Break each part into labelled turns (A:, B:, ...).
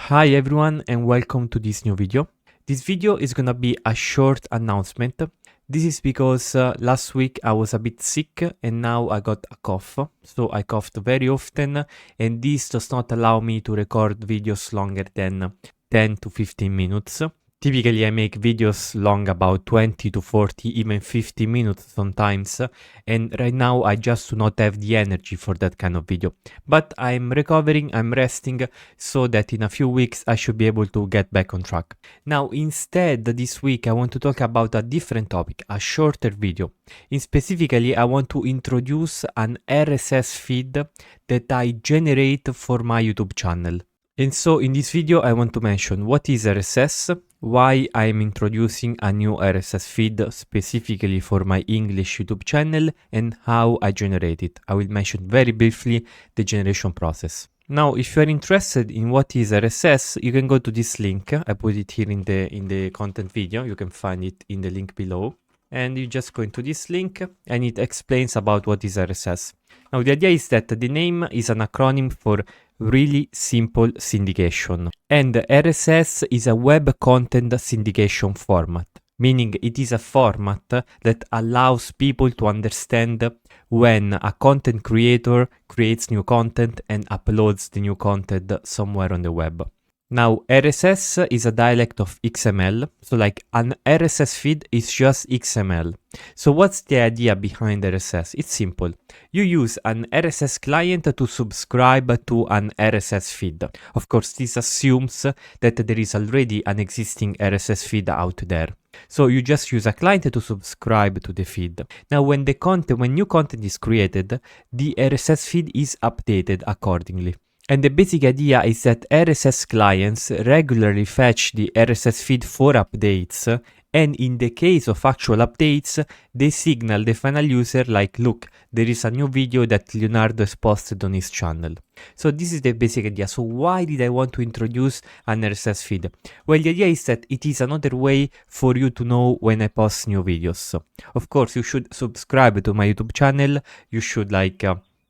A: Hi everyone and welcome to this new video. This video is gonna be a short announcement. This is because last week I was a bit sick and now I got a cough. So I coughed very often and this does not allow me to record videos longer than 10 to 15 minutes. Typically I make videos long about 20 to 40, even 50 minutes sometimes, and right now I just do not have the energy for that kind of video. But I'm recovering, I'm resting, so that in a few weeks I should be able to get back on track. Now instead, this week I want to talk about a different topic, a shorter video. Specifically, I want to introduce an RSS feed that I generate for my YouTube channel. And so in this video I want to mention what is RSS, why I'm introducing a new RSS feed specifically for my English YouTube channel, and how I generate it. I will mention very briefly the generation process. Now, if you are interested in what is RSS, you can go to this link. I put it here in the content video. You can find it in the link below. And you just go into this link and it explains about what is RSS. Now, the idea is that the name is an acronym for Really Simple Syndication. And RSS is a web content syndication format, meaning it is a format that allows people to understand when a content creator creates new content and uploads the new content somewhere on the web. Now, RSS is a dialect of XML, so like an RSS feed is just XML. So what's the idea behind RSS? It's simple. You use an RSS client to subscribe to an RSS feed. Of course, this assumes that there is already an existing RSS feed out there. So you just use a client to subscribe to the feed. Now, when new content is created, the RSS feed is updated accordingly. And the basic idea is that RSS clients regularly fetch the RSS feed for updates, and in the case of actual updates, they signal the final user like, look, there is a new video that Leonardo has posted on his channel. So this is the basic idea. So why did I want to introduce an RSS feed? Well, the idea is that it is another way for you to know when I post new videos. Of course, you should subscribe to my YouTube channel. You should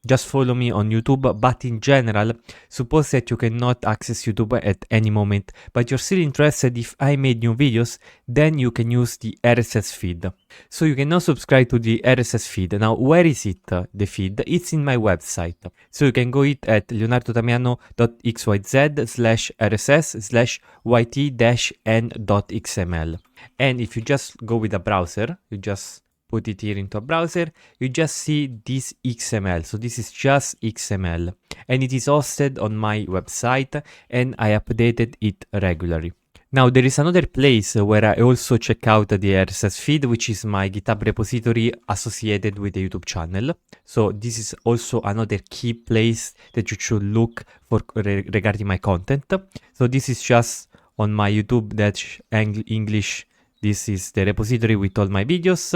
A: just follow me on YouTube, but in general, suppose that you cannot access YouTube at any moment, but you're still interested if I made new videos, then you can use the RSS feed. So you can now subscribe to the RSS feed. Now, where is it, the feed? It's in my website. So you can go it at leonardotamiano.xyz/rss/yt-n.xml. And if you just go with a browser, you just put it here into a browser, you just see this XML. So this is just XML and it is hosted on my website and I updated it regularly. Now there is another place where I also check out the RSS feed, which is my GitHub repository associated with the YouTube channel. So this is also another key place that you should look for regarding my content. So this is just on my YouTube-English. This is the repository with all my videos.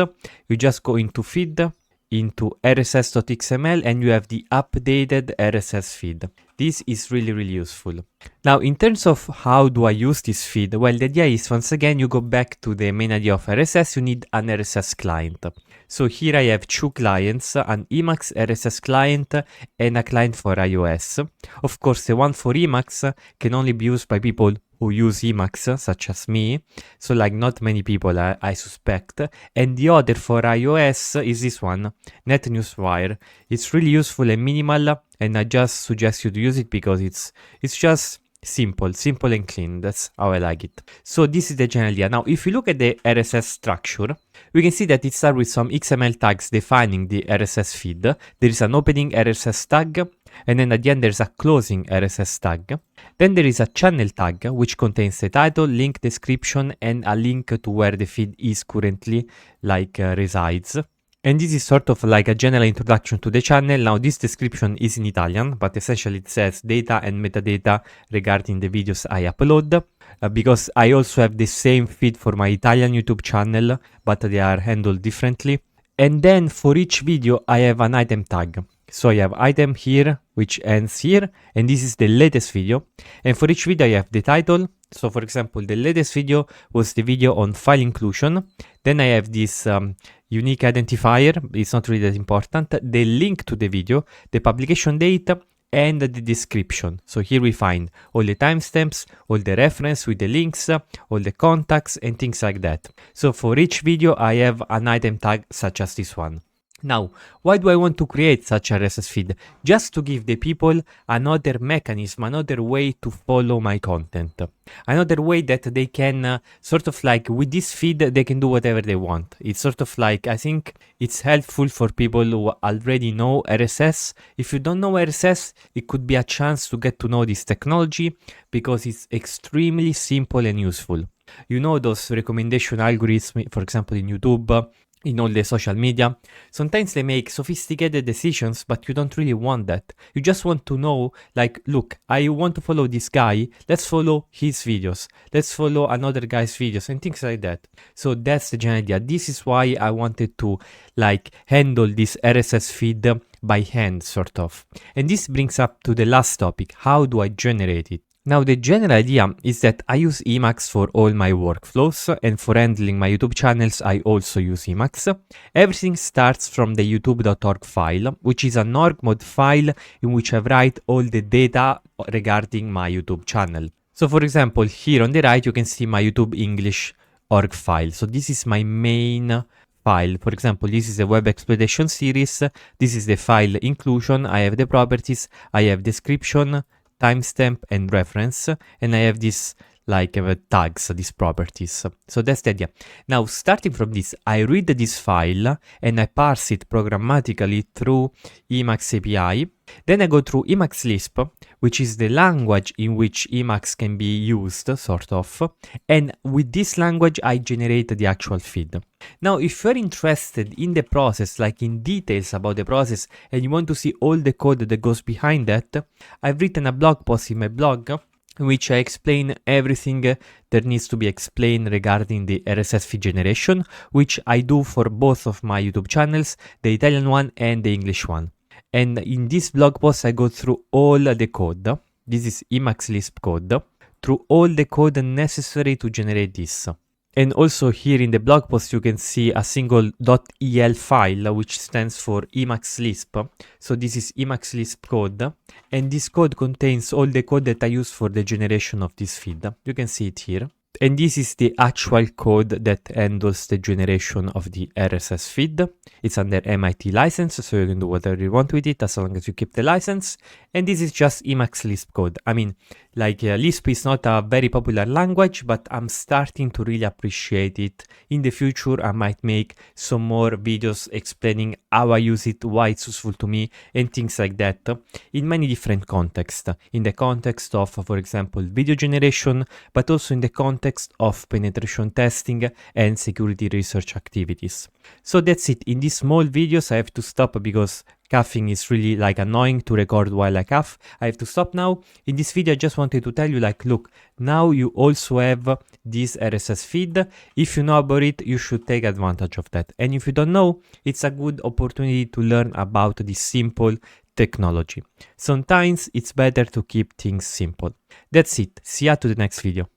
A: You just go into feed, into rss.xml, and you have the updated RSS feed. This is really useful. Now, in terms of how do I use this feed, well, the idea is, once again, you go back to the main idea of RSS, you need an RSS client. So here I have two clients, an Emacs RSS client and a client for iOS. Of course, the one for Emacs can only be used by people who use Emacs, such as me, so like not many people I suspect, and the other for iOS is this one, NetNewsWire. It's really useful and minimal, and I just suggest you to use it because it's just simple and clean. That's how I like it. So this is the general idea. Now, if you look at the RSS structure, we can see that it starts with some XML tags defining the RSS feed. There is an opening RSS tag, and then at the end there's a closing RSS tag. Then there is a channel tag, which contains the title, link, description, and a link to where the feed is currently resides. And this is sort of like a general introduction to the channel. Now, this description is in Italian, but essentially it says data and metadata regarding the videos I upload, because I also have the same feed for my Italian YouTube channel, but they are handled differently. And then for each video, I have an item tag. So I have item here, which ends here, and this is the latest video. And for each video, I have the title. So for example, the latest video was the video on file inclusion. Then I have this unique identifier, it's not really that important, the link to the video, the publication date, and the description. So here we find all the timestamps, all the reference with the links, all the contacts and things like that. So for each video I have an item tag such as this one. Now, why do I want to create such a RSS feed? Just to give the people another mechanism, another way to follow my content. Another way that they can, sort of like, with this feed, they can do whatever they want. It's sort of like, I think it's helpful for people who already know RSS. If you don't know RSS, it could be a chance to get to know this technology because it's extremely simple and useful. You know those recommendation algorithms, for example, in YouTube, in all the social media. Sometimes they make sophisticated decisions, but you don't really want that. You just want to know, like, look, I want to follow this guy, let's follow his videos, let's follow another guy's videos and things like that. So that's the general idea. This is why I wanted to like handle this RSS feed by hand, sort of. And this brings up to the last topic, how do I generate it? Now the general idea is that I use Emacs for all my workflows, and for handling my YouTube channels I also use Emacs. Everything starts from the youtube.org file, which is an org mod file in which I write all the data regarding my YouTube channel. So for example, here on the right you can see my YouTube English org file. So this is my main file. For example, this is a web exploitation series, this is the file inclusion, I have the properties, I have description, timestamp and reference, and I have this like tags, these properties. So that's the idea. Now, starting from this, I read this file and I parse it programmatically through Emacs API. Then I go through Emacs Lisp, which is the language in which Emacs can be used, sort of. And with this language, I generate the actual feed. Now, if you're interested in the process, like in details about the process, and you want to see all the code that goes behind that, I've written a blog post in my blog in which I explain everything that needs to be explained regarding the RSS feed generation, which I do for both of my YouTube channels, the Italian one and the English one. And in this blog post, I go through all the code. This is Emacs Lisp code, through all the code necessary to generate this. And also here in the blog post, you can see a single .el file, which stands for Emacs Lisp. So this is Emacs Lisp code. And this code contains all the code that I use for the generation of this feed. You can see it here. And this is the actual code that handles the generation of the RSS feed. It's under MIT license, so you can do whatever you want with it as long as you keep the license. And this is just Emacs Lisp code. I mean, like Lisp is not a very popular language, but I'm starting to really appreciate it. In the future, I might make some more videos explaining how I use it, why it's useful to me, and things like that in many different contexts. In the context of, for example, video generation, but also in the context of penetration testing and security research activities. So that's it. In these small videos, I have to stop because coughing is really like annoying to record while I cough. I have to stop now. In this video, I just wanted to tell you, like, look, now you also have this RSS feed. If you know about it, you should take advantage of that. And if you don't know, it's a good opportunity to learn about this simple technology. Sometimes it's better to keep things simple. That's it. See ya to the next video.